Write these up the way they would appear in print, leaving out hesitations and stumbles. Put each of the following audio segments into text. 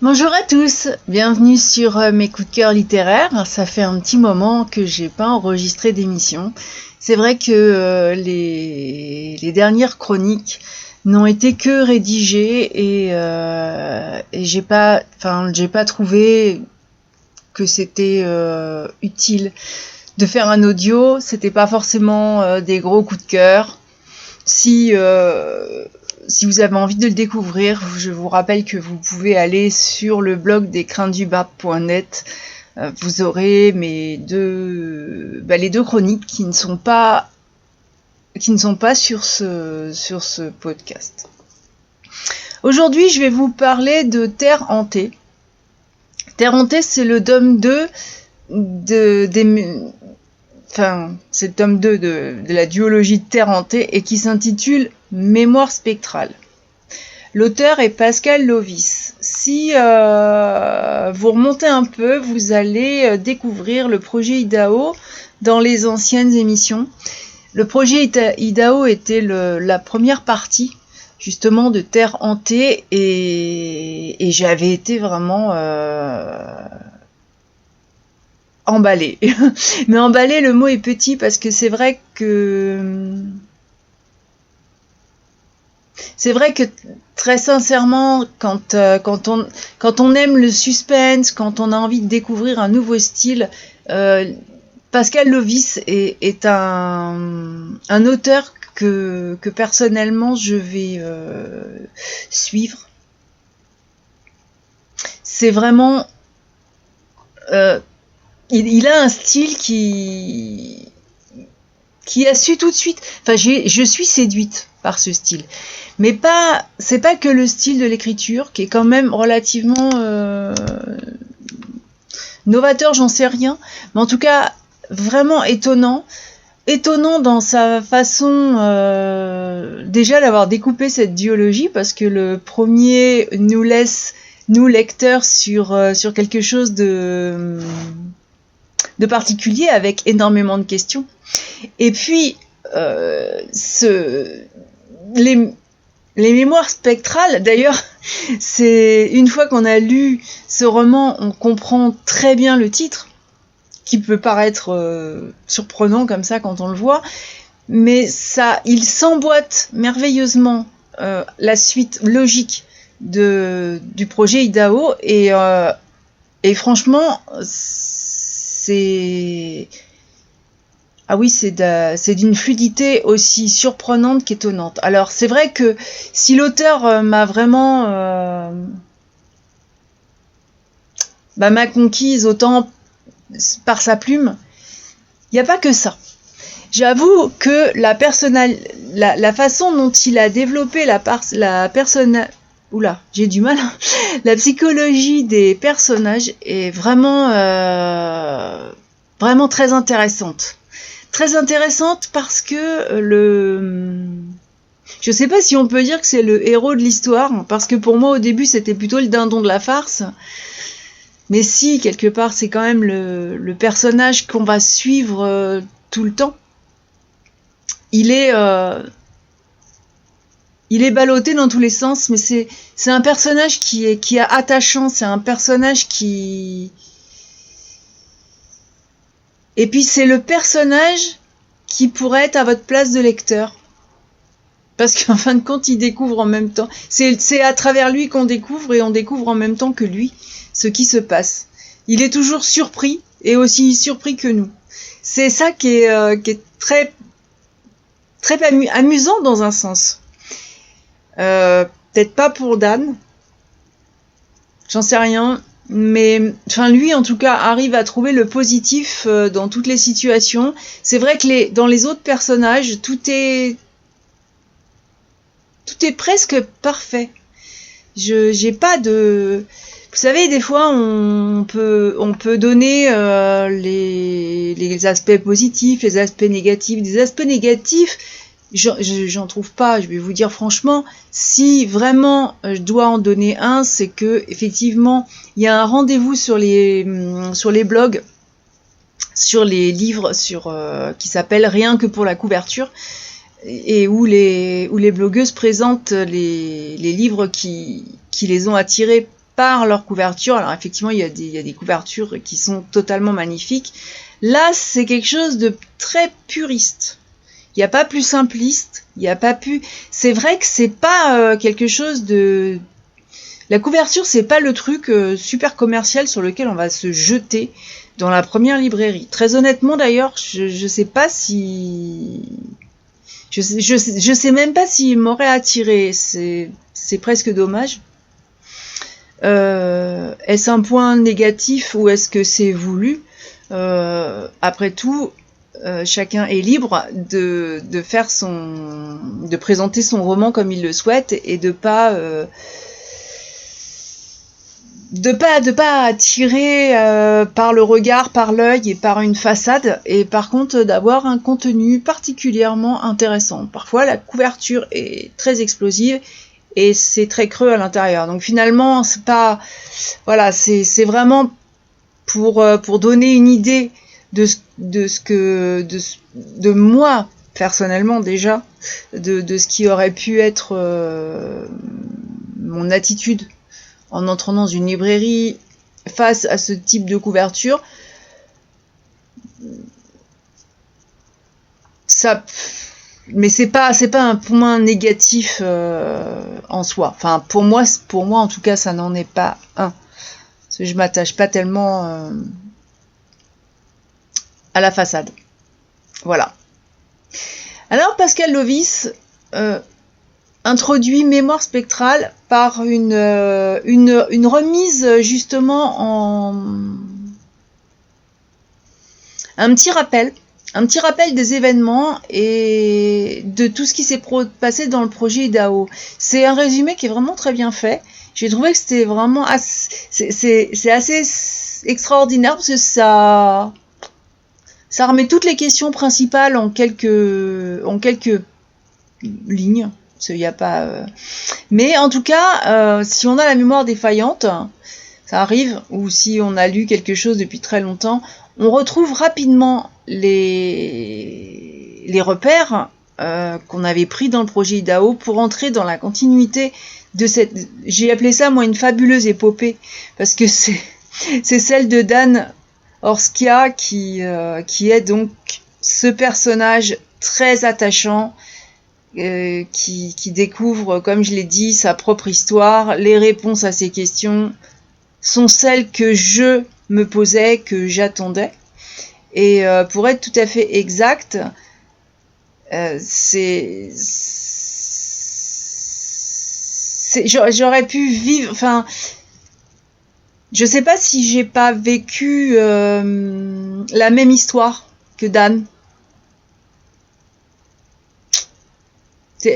Bonjour à tous, bienvenue sur mes coups de cœur littéraires. Ça fait un petit moment que j'ai pas enregistré d'émission. C'est vrai que les dernières chroniques n'ont été que rédigées et j'ai pas trouvé que c'était utile de faire un audio. C'était pas forcément des gros coups de cœur. Si vous avez envie de le découvrir, je vous rappelle que vous pouvez aller sur le blog descrinsdubab.net. Vous aurez les deux chroniques qui ne sont pas sur ce podcast. Aujourd'hui, je vais vous parler de Terre hantée. Terre hantée, c'est le tome 2 c'est le tome 2 de la duologie de Terre hantée et qui s'intitule Mémoire spectrale. L'auteur est Pascal Lovis. Si vous remontez un peu, vous allez découvrir le projet Idaho dans les anciennes émissions. Le projet Idaho était la première partie justement de Terre hantée et j'avais été vraiment emballée. Mais emballée, le mot est petit parce que c'est vrai que très sincèrement, quand on aime le suspense, quand on a envie de découvrir un nouveau style, Pascal Lovis est un auteur que personnellement je vais suivre. C'est vraiment il a un style qui a su tout de suite. Enfin, je suis séduite par ce style. Mais c'est pas que le style de l'écriture qui est quand même relativement novateur, j'en sais rien, mais en tout cas vraiment étonnant dans sa façon déjà d'avoir découpé cette duologie, parce que le premier nous laisse, nous lecteurs, sur quelque chose de particulier avec énormément de questions. Et puis les mémoires spectrales, d'ailleurs, c'est une fois qu'on a lu ce roman, on comprend très bien le titre, qui peut paraître surprenant comme ça quand on le voit, mais il s'emboîte merveilleusement la suite logique du projet Idaho, et franchement, c'est d'une fluidité aussi surprenante qu'étonnante. Alors c'est vrai que si l'auteur m'a vraiment m'a conquise autant par sa plume, il n'y a pas que ça. J'avoue que la façon dont il a développé la psychologie des personnages est vraiment vraiment très intéressante. Très intéressante parce que je sais pas si on peut dire que c'est le héros de l'histoire, parce que pour moi au début c'était plutôt le dindon de la farce, mais si quelque part c'est quand même le personnage qu'on va suivre tout le temps. Il est ballotté dans tous les sens, mais c'est un personnage qui est attachant, c'est un personnage qui... Et puis c'est le personnage qui pourrait être à votre place de lecteur. Parce qu'en fin de compte, il découvre en même temps. C'est à travers lui qu'on découvre, et on découvre en même temps que lui ce qui se passe. Il est toujours surpris, et aussi surpris que nous. C'est ça qui est très, très amusant dans un sens. Peut-être pas pour Dan. J'en sais rien. Mais lui en tout cas arrive à trouver le positif dans toutes les situations. C'est vrai que dans les autres personnages, tout est presque parfait. J'ai pas de... Vous savez, des fois on peut donner les aspects positifs, les aspects négatifs. Des aspects négatifs, j'en trouve pas. Je vais vous dire franchement, si vraiment je dois en donner un, c'est que effectivement il y a un rendez-vous sur les blogs, sur les livres, qui s'appelle Rien que pour la couverture, et où les blogueuses présentent les livres qui les ont attirés par leur couverture. Alors effectivement, il y a des couvertures qui sont totalement magnifiques. Là, c'est quelque chose de très puriste. Il n'y a pas plus simpliste. Il n'y a pas plus. C'est vrai que c'est pas quelque chose de. La couverture, c'est pas le truc super commercial sur lequel on va se jeter dans la première librairie. Très honnêtement, d'ailleurs, je sais pas si. Je sais même pas s'il m'aurait attiré. C'est presque dommage. Est-ce un point négatif ou est-ce que c'est voulu? Après tout, chacun est libre de faire de présenter son roman comme il le souhaite et de pas attirer par le regard, par l'œil et par une façade, et par contre d'avoir un contenu particulièrement intéressant. Parfois la couverture est très explosive et c'est très creux à l'intérieur. Donc finalement, c'est pas, voilà, c'est vraiment pour donner une idée de moi personnellement déjà, de ce qui aurait pu être mon attitude en entrant dans une librairie face à ce type de couverture. Mais c'est pas un point négatif en soi. Enfin, pour moi en tout cas, ça n'en est pas un. Parce que je m'attache pas tellement à la façade. Voilà. Alors Pascal Lovis introduit Mémoire spectrale par une remise justement en un petit rappel des événements et de tout ce qui s'est passé dans le projet Idaho. C'est un résumé qui est vraiment très bien fait. J'ai trouvé que c'était vraiment c'est assez extraordinaire parce que ça remet toutes les questions principales en quelques lignes. Il y a pas mais en tout cas si on a la mémoire défaillante, ça arrive, ou si on a lu quelque chose depuis très longtemps, on retrouve rapidement les repères qu'on avait pris dans le projet Idaho pour entrer dans la continuité de j'ai appelé ça moi une fabuleuse épopée, parce que c'est celle de Dan Orskia qui est donc ce personnage très attachant qui découvre, comme je l'ai dit, sa propre histoire. Les réponses à ses questions sont celles que je me posais, que j'attendais. Et pour être tout à fait exact, j'aurais pu vivre, enfin, je sais pas si j'ai pas vécu la même histoire que Dan.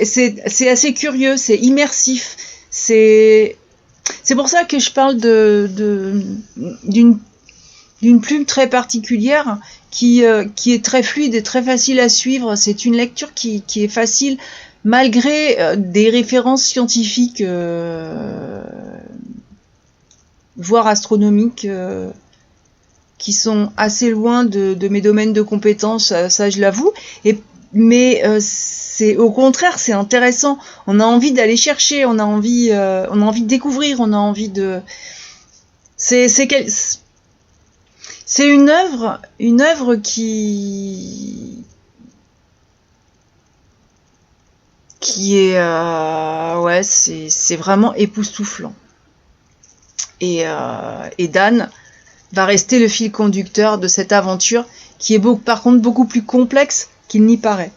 C'est assez curieux, c'est immersif, c'est pour ça que je parle d'une plume très particulière qui est très fluide et très facile à suivre. C'est une lecture qui est facile malgré des références scientifiques voire astronomiques qui sont assez loin de mes domaines de compétences, ça je l'avoue. Mais c'est au contraire, c'est intéressant. On a envie d'aller chercher, on a envie de découvrir, on a envie de. C'est une œuvre qui est ouais, c'est vraiment époustouflant. Et Dan va rester le fil conducteur de cette aventure qui est par contre beaucoup plus complexe qu'il n'y paraît.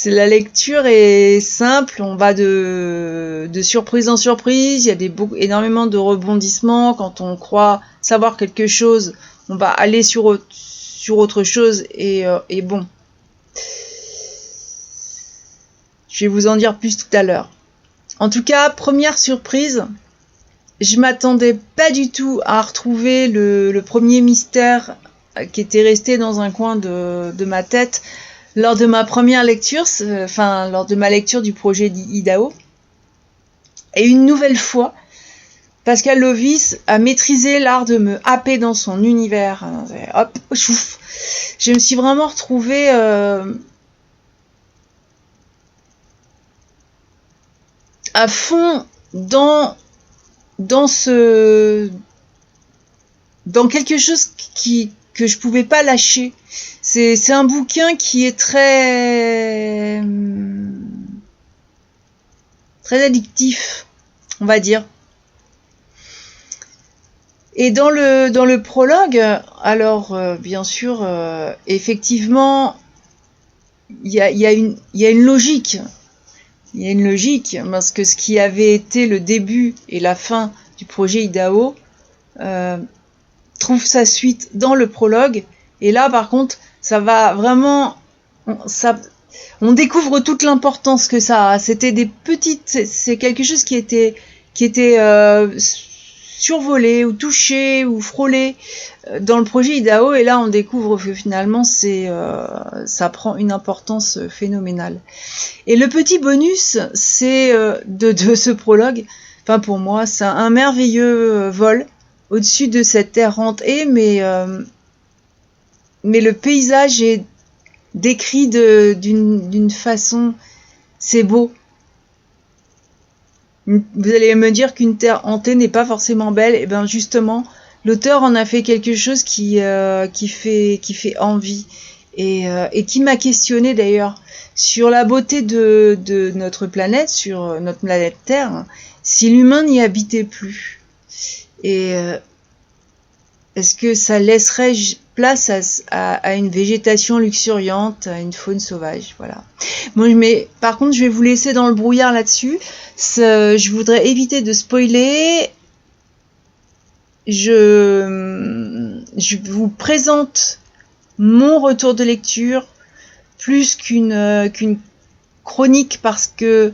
La lecture est simple, on va de surprise en surprise, il y a énormément de rebondissements. Quand on croit savoir quelque chose, on va aller sur autre chose et bon. Je vais vous en dire plus tout à l'heure. En tout cas, première surprise, je m'attendais pas du tout à retrouver le premier mystère qui était resté dans un coin de ma tête lors de ma première lecture, lors de ma lecture du projet Idaho. Et une nouvelle fois, Pascal Lovis a maîtrisé l'art de me happer dans son univers. Hop, chouf. Je me suis vraiment retrouvée à fond dans dans quelque chose que je pouvais pas lâcher. C'est un bouquin qui est très addictif, on va dire. Et dans le prologue, alors bien sûr, effectivement, il y a une logique. Il y a une logique, parce que ce qui avait été le début et la fin du projet Idaho trouve sa suite dans le prologue. Et là, par contre, ça va vraiment... on découvre toute l'importance que ça a. C'était des petites... C'est quelque chose qui était survolé ou touché ou frôlé dans le projet Idaho, et là on découvre que finalement ça prend une importance phénoménale. Et le petit bonus, c'est de ce prologue, enfin pour moi, c'est un merveilleux vol au-dessus de cette terre hantée, mais le paysage est décrit d'une façon, c'est beau. Vous allez me dire qu'une terre hantée n'est pas forcément belle. Et bien justement, l'auteur en a fait quelque chose qui fait envie et qui m'a questionné d'ailleurs sur la beauté de notre planète, sur notre planète Terre, si l'humain n'y habitait plus. Et est-ce que ça laisserait place à une végétation luxuriante, à une faune sauvage, voilà. Bon, mais par contre, je vais vous laisser dans le brouillard là-dessus. Je voudrais éviter de spoiler. Je vous présente mon retour de lecture plus qu'une chronique, parce que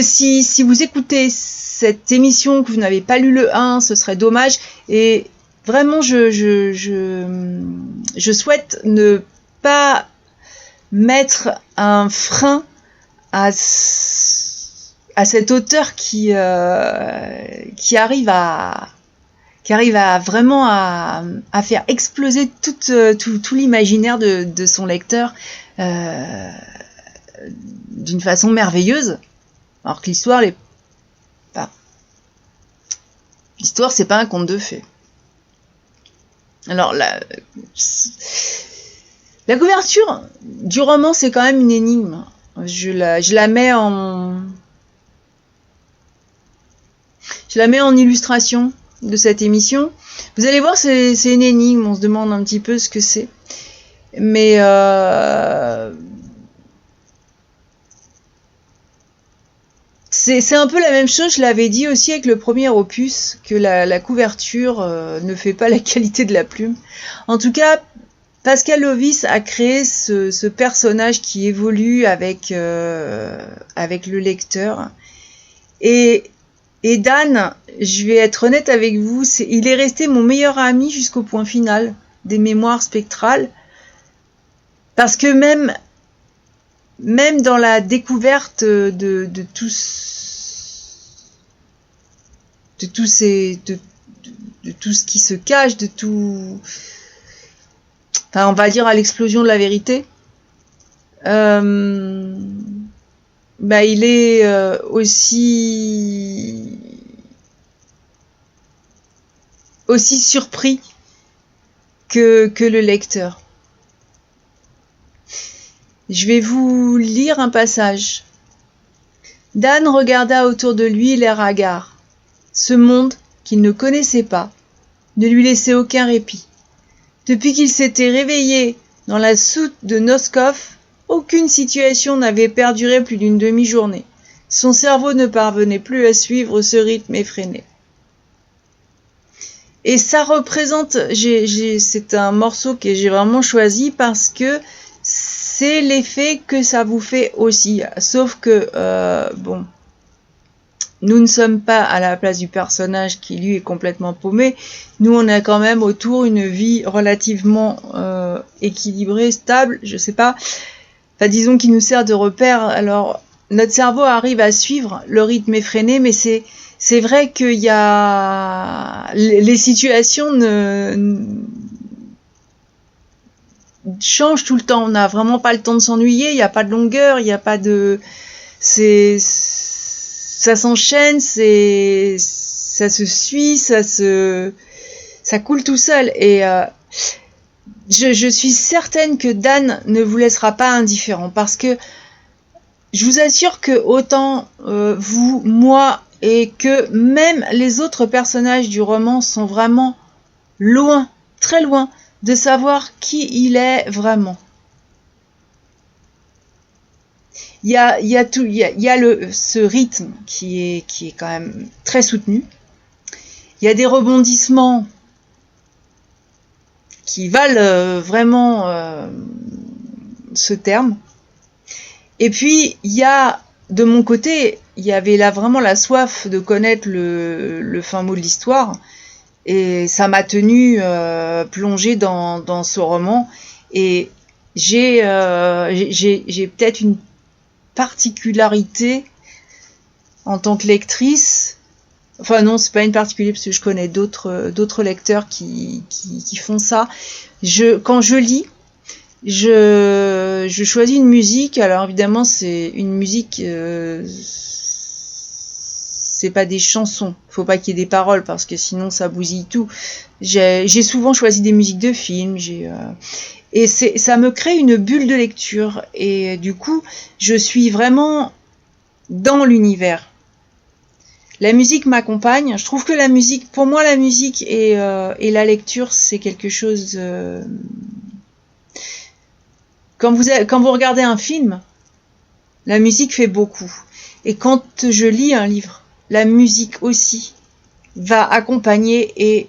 si vous écoutez cette émission que vous n'avez pas lu le 1, ce serait dommage. Et vraiment, je souhaite ne pas mettre un frein à cet auteur qui arrive à vraiment à faire exploser tout l'imaginaire de son lecteur d'une façon merveilleuse. Alors que l'histoire, c'est pas un conte de fées. Alors la couverture du roman, c'est quand même une énigme. Je la mets en illustration de cette émission. Vous allez voir, c'est une énigme. On se demande un petit peu ce que c'est. Mais c'est un peu la même chose, je l'avais dit aussi avec le premier opus, que la couverture ne fait pas la qualité de la plume. En tout cas, Pascal Lovis a créé ce personnage qui évolue avec le lecteur. Et Dan, je vais être honnête avec vous, il est resté mon meilleur ami jusqu'au point final des Mémoires spectrales. Parce que même dans la découverte de tout ce qui se cache, de tout, enfin on va dire à l'explosion de la vérité, il est aussi surpris que le lecteur. Je vais vous lire un passage. Dan regarda autour de lui, l'air hagard. Ce monde, qu'il ne connaissait pas, ne lui laissait aucun répit. Depuis qu'il s'était réveillé dans la soute de Noskov, aucune situation n'avait perduré plus d'une demi-journée. Son cerveau ne parvenait plus à suivre ce rythme effréné. Et ça représente, c'est un morceau que j'ai vraiment choisi parce que c'est l'effet que ça vous fait aussi. Sauf que, nous ne sommes pas à la place du personnage qui, lui, est complètement paumé. Nous, on a quand même autour une vie relativement équilibrée, stable, je sais pas. Enfin, disons qu'il nous sert de repère. Alors, notre cerveau arrive à suivre le rythme effréné, mais c'est vrai qu'il y a... Les situations change tout le temps, on n'a vraiment pas le temps de s'ennuyer, il n'y a pas de longueur, il n'y a pas de... ça s'enchaîne, ça se suit, ça coule tout seul. Et je suis certaine que Dan ne vous laissera pas indifférent, parce que je vous assure que autant vous, moi, et que même les autres personnages du roman sont vraiment loin, très loin, de savoir qui il est vraiment. Il y a ce rythme qui est quand même très soutenu. Il y a des rebondissements qui valent vraiment ce terme. Et puis, il y a, de mon côté, il y avait là vraiment la soif de connaître le fin mot de l'histoire. Et ça m'a tenu plongée dans ce roman. Et j'ai peut-être une particularité en tant que lectrice. Enfin non, c'est pas une particularité parce que je connais d'autres lecteurs qui font ça. Quand je lis, je choisis une musique. Alors évidemment, c'est une musique, c'est pas des chansons. Faut pas qu'il y ait des paroles parce que sinon ça bousille tout. J'ai souvent choisi des musiques de films. Et ça me crée une bulle de lecture. Et du coup, je suis vraiment dans l'univers. La musique m'accompagne. Je trouve que la musique, pour moi, la musique et la lecture, c'est quelque chose. Quand vous regardez un film, la musique fait beaucoup. Et quand je lis un livre, la musique aussi va accompagner et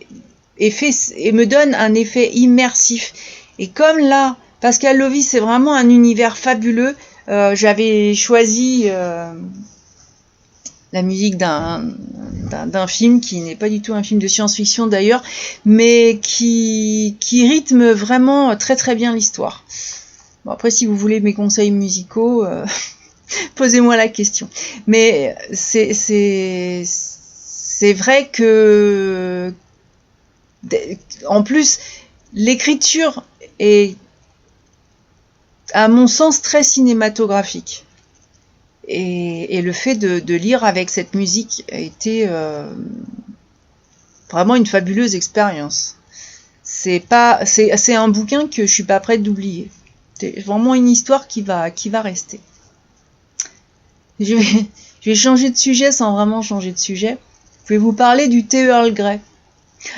me donne un effet immersif. Et comme là, Pascal Lovis, c'est vraiment un univers fabuleux. J'avais choisi la musique d'un film qui n'est pas du tout un film de science-fiction d'ailleurs, mais qui rythme vraiment très très bien l'histoire. Bon, après, si vous voulez mes conseils musicaux, posez-moi la question. Mais c'est vrai que, en plus, l'écriture est, à mon sens, très cinématographique. Et le fait de lire avec cette musique a été vraiment une fabuleuse expérience. C'est un bouquin que je suis pas prête d'oublier. C'est vraiment une histoire qui va rester. Je vais changer de sujet sans vraiment changer de sujet. Je vais vous parler du thé Earl Grey.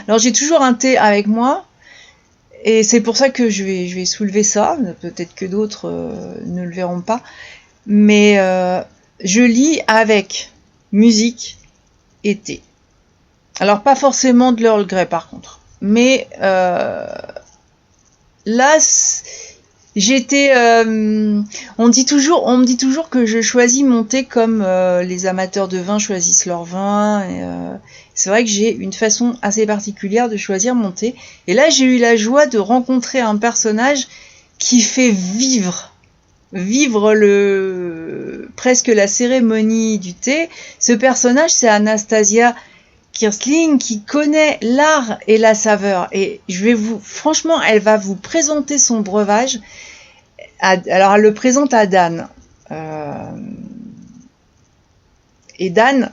Alors j'ai toujours un thé avec moi. Et c'est pour ça que je vais soulever ça. Peut-être que d'autres ne le verront pas. Mais je lis avec musique et thé. Alors pas forcément de l'Earl Grey par contre. Mais là, j'étais... on me dit toujours que je choisis mon thé comme les amateurs de vin choisissent leur vin. Et, c'est vrai que j'ai une façon assez particulière de choisir mon thé. Et là, j'ai eu la joie de rencontrer un personnage qui fait vivre presque la cérémonie du thé. Ce personnage, c'est Anastasia Kirsling qui connaît l'art et la saveur. Et franchement, elle va vous présenter son breuvage. Alors, elle le présente à Dan. Et Dan,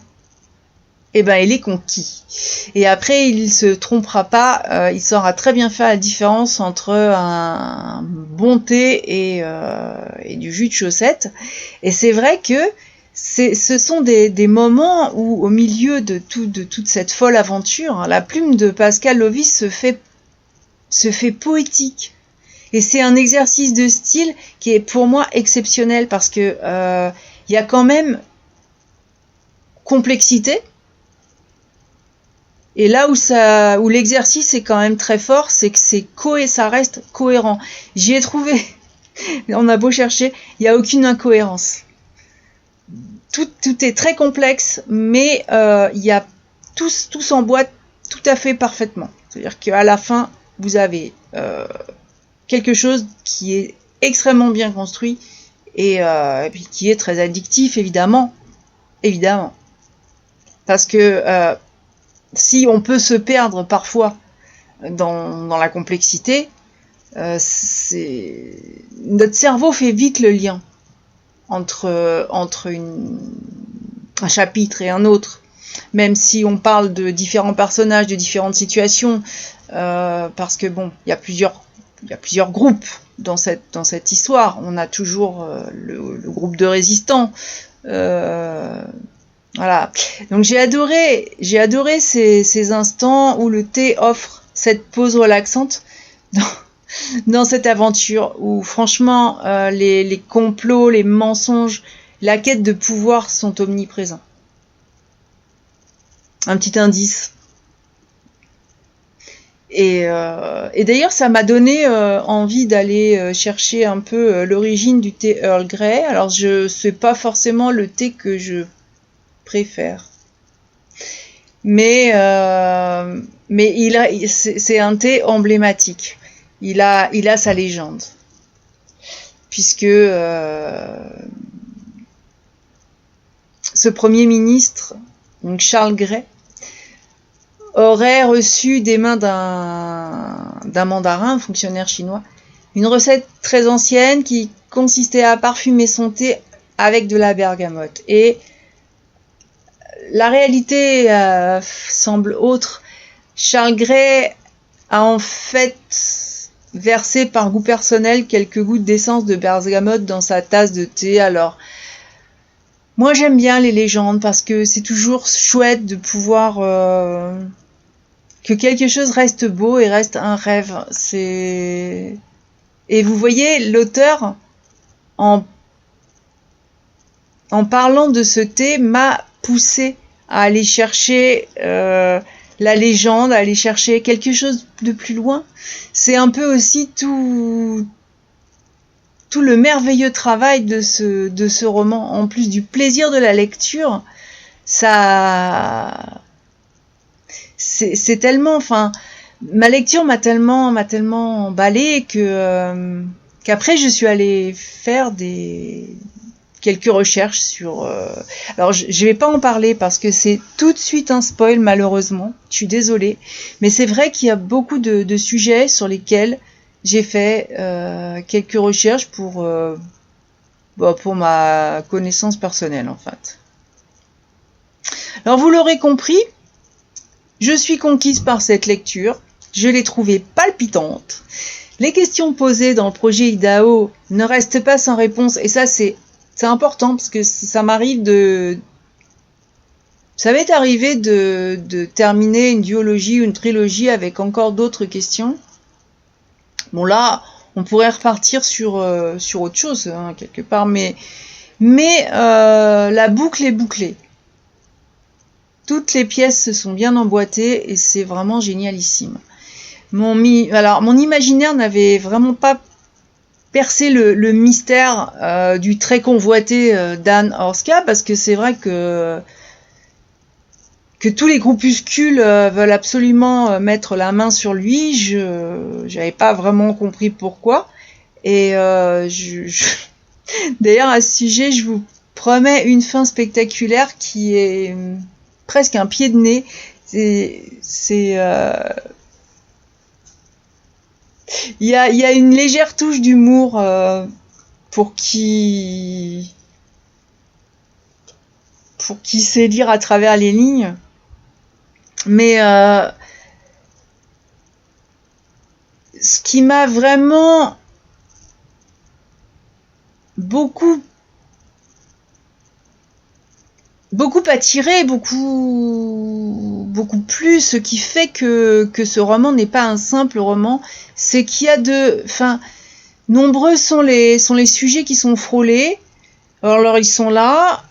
il est conquis. Et après, il se trompera pas. Il saura très bien faire la différence entre un bon thé et du jus de chaussette. Et c'est vrai que ce sont des moments où, au milieu de toute cette folle aventure, la plume de Pascal Lovis se fait poétique. Et c'est un exercice de style qui est pour moi exceptionnel parce que y a quand même complexité. Et là où l'exercice est quand même très fort, c'est que ça reste cohérent. J'y ai trouvé, on a beau chercher, il n'y a aucune incohérence. Tout est très complexe, mais il y a tout s'emboîte tout à fait parfaitement. C'est-à-dire qu'à la fin, vous avez quelque chose qui est extrêmement bien construit et puis qui est très addictif, évidemment. Parce que si on peut se perdre parfois dans la complexité, notre cerveau fait vite le lien entre une un chapitre et un autre, même si on parle de différents personnages, de différentes situations, parce que bon, il y a plusieurs groupes dans cette histoire. On a toujours le groupe de résistants. Voilà. Donc j'ai adoré ces instants où le thé offre cette pause relaxante dans cette aventure où franchement les complots, les mensonges, la quête de pouvoir sont omniprésents. Un petit indice. Et d'ailleurs, ça m'a donné envie d'aller chercher un peu l'origine du thé Earl Grey. Alors, je sais pas forcément le thé que je préfère, mais c'est un thé emblématique. Il a sa légende, puisque ce premier ministre, donc Charles Grey, aurait reçu des mains d'un mandarin, un fonctionnaire chinois, une recette très ancienne qui consistait à parfumer son thé avec de la bergamote. Et la réalité semble autre. Charles Grey a en fait versé par goût personnel quelques gouttes d'essence de bergamote dans sa tasse de thé. Alors, moi j'aime bien les légendes parce que c'est toujours chouette de pouvoir que quelque chose reste beau et reste un rêve. Et vous voyez, l'auteur, en parlant de ce thé, m'a poussé à aller chercher la légende, à aller chercher quelque chose de plus loin. C'est un peu aussi tout le merveilleux travail de ce roman. En plus du plaisir de la lecture, ça... C'est tellement... Enfin, ma lecture m'a tellement emballée qu'après, je suis allée faire quelques recherches sur... Alors, je vais pas en parler parce que c'est tout de suite un spoil, malheureusement. Je suis désolée. Mais c'est vrai qu'il y a beaucoup de sujets sur lesquels j'ai fait quelques recherches pour ma connaissance personnelle, en fait. Alors, vous l'aurez compris, je suis conquise par cette lecture. Je l'ai trouvée palpitante. Les questions posées dans le projet Idaho ne restent pas sans réponse. Et ça, c'est important parce que ça m'arrive ça m'est arrivé de terminer une duologie ou une trilogie avec encore d'autres questions. Bon là, on pourrait repartir sur autre chose, hein, quelque part, mais la boucle est bouclée. Toutes les pièces se sont bien emboîtées et c'est vraiment génialissime. Mon imaginaire n'avait vraiment pas percé le mystère du très convoité Dan Orska, parce que c'est vrai que tous les groupuscules veulent absolument mettre la main sur lui. J'avais pas vraiment compris pourquoi. Et d'ailleurs, à ce sujet, je vous promets une fin spectaculaire qui est presque un pied de nez. Il y a une légère touche d'humour pour qui sait lire à travers les lignes. Mais ce qui m'a vraiment beaucoup attiré, beaucoup plus, ce qui fait que ce roman n'est pas un simple roman, c'est qu'il y a nombreux sont les sujets qui sont frôlés. Alors ils sont là,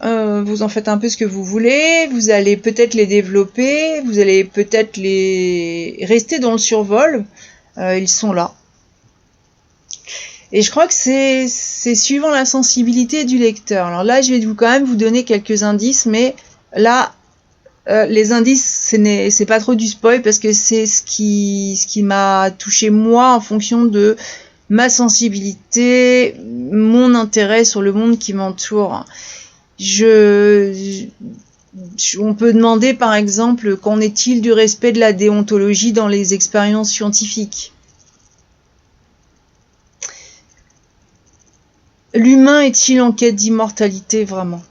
vous en faites un peu ce que vous voulez, vous allez peut-être les développer, vous allez peut-être les rester dans le survol, ils sont là. Et je crois que c'est suivant la sensibilité du lecteur. Alors là, je vais quand même vous donner quelques indices, mais là, les indices, c'est pas trop du spoil parce que c'est ce qui m'a touché moi en fonction de ma sensibilité, mon intérêt sur le monde qui m'entoure. On peut demander par exemple, qu'en est-il du respect de la déontologie dans les expériences scientifiques ? L'humain est-il en quête d'immortalité vraiment ?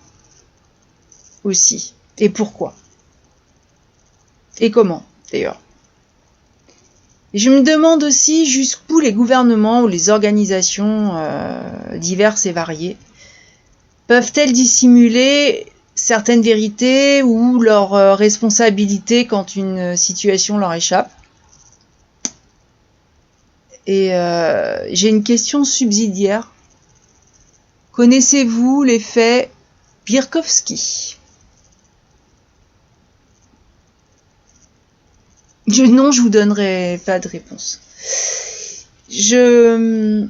aussi. Et pourquoi? Et comment, d'ailleurs? Et je me demande aussi jusqu'où les gouvernements ou les organisations diverses et variées peuvent-elles dissimuler certaines vérités ou leurs responsabilités quand une situation leur échappe? Et j'ai une question subsidiaire. Connaissez-vous l'effet Birkowski? Non, je vous donnerai pas de réponse. J'ai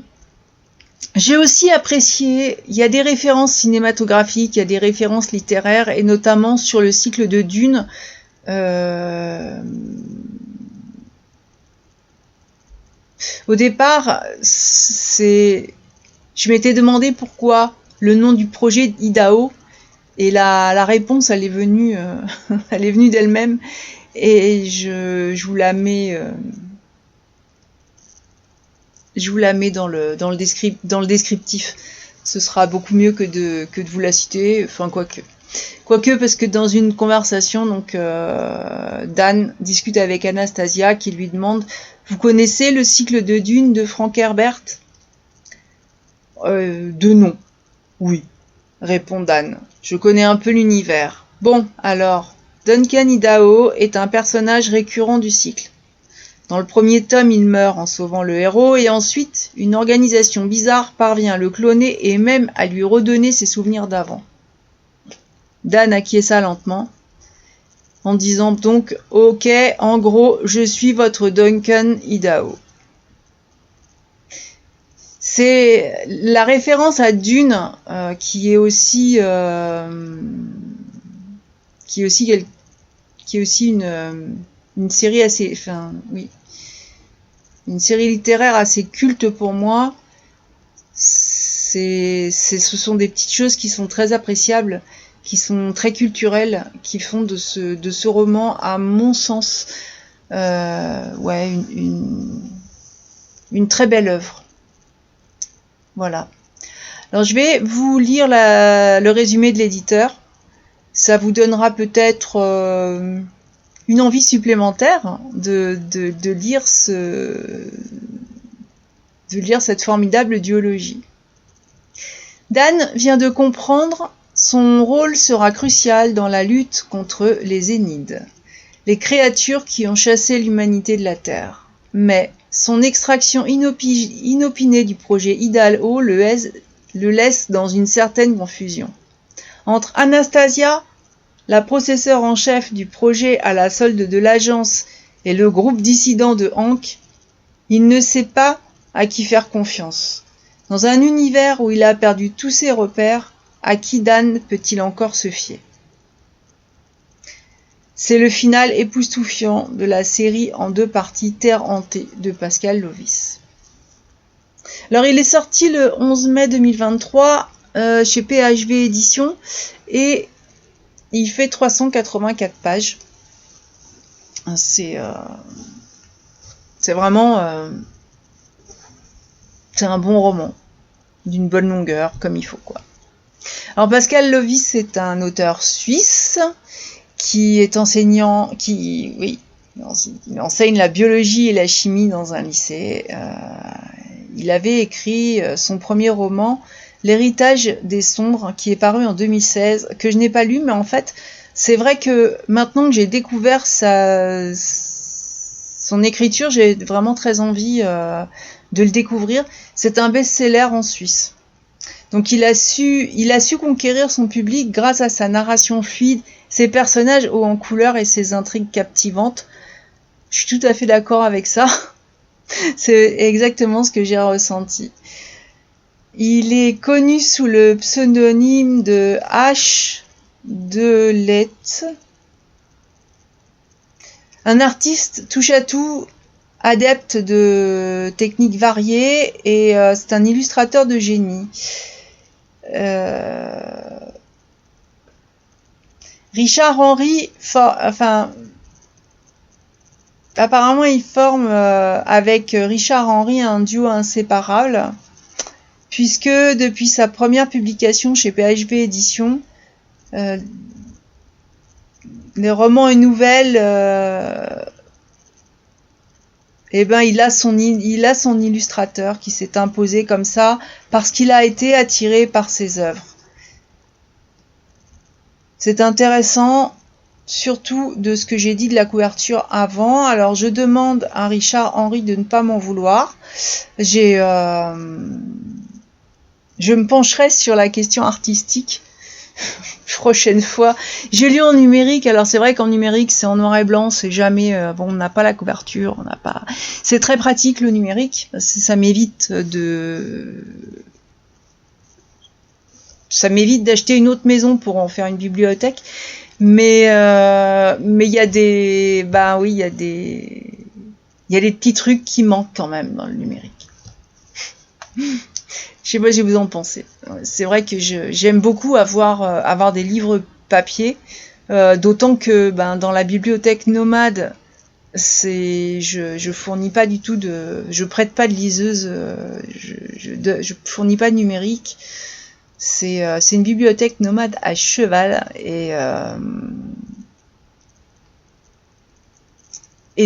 aussi apprécié, il y a des références cinématographiques, il y a des références littéraires, et notamment sur le cycle de Dune. Au départ, je m'étais demandé pourquoi le nom du projet Idaho, et la réponse, elle est venue d'elle-même, et je vous la mets dans le descriptif. Ce sera beaucoup mieux que de vous la citer, enfin quoique parce que dans une conversation, donc Dan discute avec Anastasia qui lui demande: vous connaissez le cycle de Dune de Frank Herbert? De nom. Oui, répond Dan. Je connais un peu l'univers. Bon, alors, Duncan Idaho est un personnage récurrent du cycle. Dans le premier tome, il meurt en sauvant le héros, et ensuite, une organisation bizarre parvient à le cloner et même à lui redonner ses souvenirs d'avant. Dan acquiesça lentement, en disant donc: ok, en gros, je suis votre Duncan Idaho. C'est la référence à Dune qui est aussi une série assez, une série littéraire assez culte pour moi. Ce sont des petites choses qui sont très appréciables, qui sont très culturelles, qui font de ce roman, à mon sens, une très belle œuvre. Voilà. Alors je vais vous lire le résumé de l'éditeur. Ça vous donnera peut-être une envie supplémentaire de lire cette formidable duologie. Dan vient de comprendre, son rôle sera crucial dans la lutte contre les Zénides, les créatures qui ont chassé l'humanité de la Terre. Mais son extraction inopinée du projet Idaho le laisse dans une certaine confusion. Entre Anastasia, la processeure en chef du projet à la solde de l'agence, et le groupe dissident de Hank, il ne sait pas à qui faire confiance. Dans un univers où il a perdu tous ses repères, à qui Dan peut-il encore se fier? C'est le final époustouflant de la série en 2 parties Terre hantée de Pascal Lovis. Alors il est sorti le 11 mai 2023 chez PHV Éditions et il fait 384 pages. C'est vraiment c'est un bon roman d'une bonne longueur comme il faut quoi. Alors Pascal Lovis c'est un auteur suisse qui est enseignant, il enseigne la biologie et la chimie dans un lycée. Il avait écrit son premier roman, L'héritage des Sombres, qui est paru en 2016, que je n'ai pas lu, mais en fait, c'est vrai que maintenant que j'ai découvert son écriture, j'ai vraiment très envie de le découvrir. C'est un best-seller en Suisse. Donc il a su conquérir son public grâce à sa narration fluide, ses personnages hauts en couleur et ses intrigues captivantes. Je suis tout à fait d'accord avec ça. C'est exactement ce que j'ai ressenti. Il est connu sous le pseudonyme de H. Delette. Un artiste touche-à-tout, adepte de techniques variées, et c'est un illustrateur de génie. Richard Henry, apparemment il forme avec Richard Henry un duo inséparable, puisque depuis sa première publication chez PHB Éditions, les romans et nouvelles, il a son illustrateur qui s'est imposé comme ça parce qu'il a été attiré par ses œuvres. C'est intéressant, surtout de ce que j'ai dit de la couverture avant. Alors je demande à Richard Henry de ne pas m'en vouloir. Je me pencherai sur la question artistique prochaine fois. J'ai lu en numérique, alors c'est vrai qu'en numérique c'est en noir et blanc, c'est jamais on n'a pas la couverture, c'est très pratique le numérique, parce que ça m'évite d'acheter une autre maison pour en faire une bibliothèque, mais il y a des petits trucs qui manquent quand même dans le numérique. Je sais pas si vous en pensez. C'est vrai que j'aime beaucoup avoir des livres papier, d'autant que dans la bibliothèque nomade, je fournis pas du tout je prête pas de liseuse, je fournis pas de numérique. C'est une bibliothèque nomade à cheval et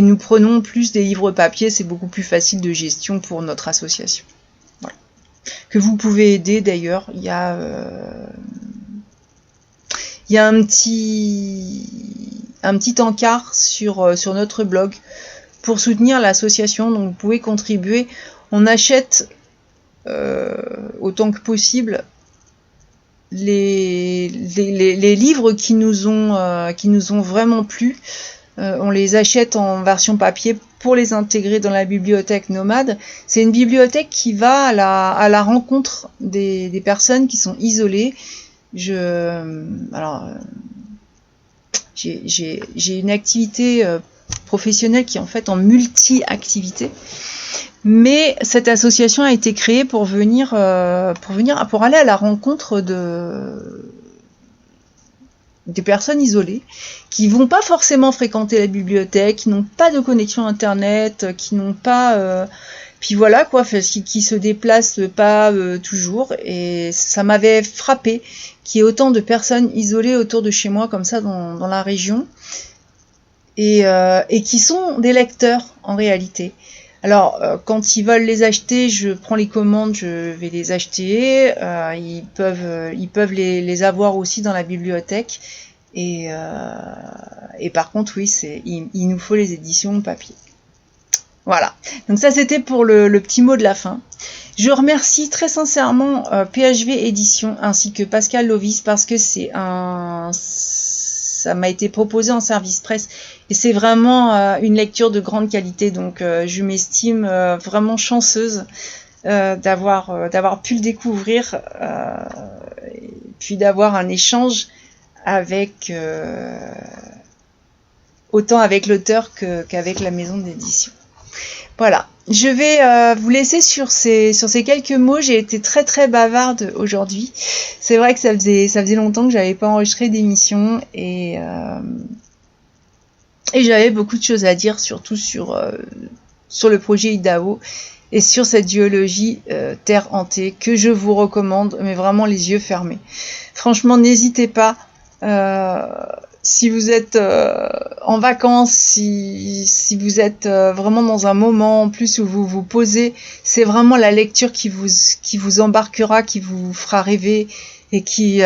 nous prenons plus des livres papier, c'est beaucoup plus facile de gestion pour notre association. Que vous pouvez aider d'ailleurs. Il y a un petit encart sur notre blog pour soutenir l'association, donc vous pouvez contribuer. On achète autant que possible les livres qui nous ont vraiment plu. On les achète en version papier pour les intégrer dans la bibliothèque nomade. C'est une bibliothèque qui va à la rencontre des personnes qui sont isolées. J'ai une activité professionnelle qui est en fait en multi-activité. Mais cette association a été créée pour aller à la rencontre des personnes isolées qui vont pas forcément fréquenter la bibliothèque, qui n'ont pas de connexion internet, qui n'ont pas puis voilà quoi, qui se déplacent pas toujours, et ça m'avait frappé qu'il y ait autant de personnes isolées autour de chez moi comme ça dans la région et qui sont des lecteurs en réalité. Alors, quand ils veulent les acheter, je prends les commandes, je vais les acheter. Ils peuvent les avoir aussi dans la bibliothèque. Et par contre, oui, il nous faut les éditions papier. Voilà. Donc ça, c'était pour le petit mot de la fin. Je remercie très sincèrement PHV Édition ainsi que Pascal Lovis parce que ça m'a été proposé en service presse et c'est vraiment une lecture de grande qualité, donc je m'estime vraiment chanceuse d'avoir pu le découvrir et puis d'avoir un échange autant avec l'auteur qu'avec la maison d'édition. Voilà, je vais vous laisser sur ces quelques mots. J'ai été très très bavarde aujourd'hui. C'est vrai que ça faisait longtemps que j'avais pas enregistré d'émission et j'avais beaucoup de choses à dire, surtout sur le projet Idaho et sur cette duologie Terre hantée que je vous recommande, mais vraiment les yeux fermés. Franchement, n'hésitez pas. Si vous êtes en vacances, si vous êtes vraiment dans un moment en plus où vous vous posez, c'est vraiment la lecture qui vous embarquera, qui vous fera rêver et qui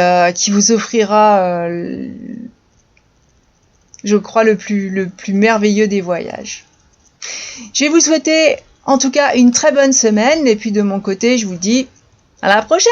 vous offrira, je crois, le plus merveilleux des voyages. Je vais vous souhaiter en tout cas une très bonne semaine et puis de mon côté, je vous dis à la prochaine.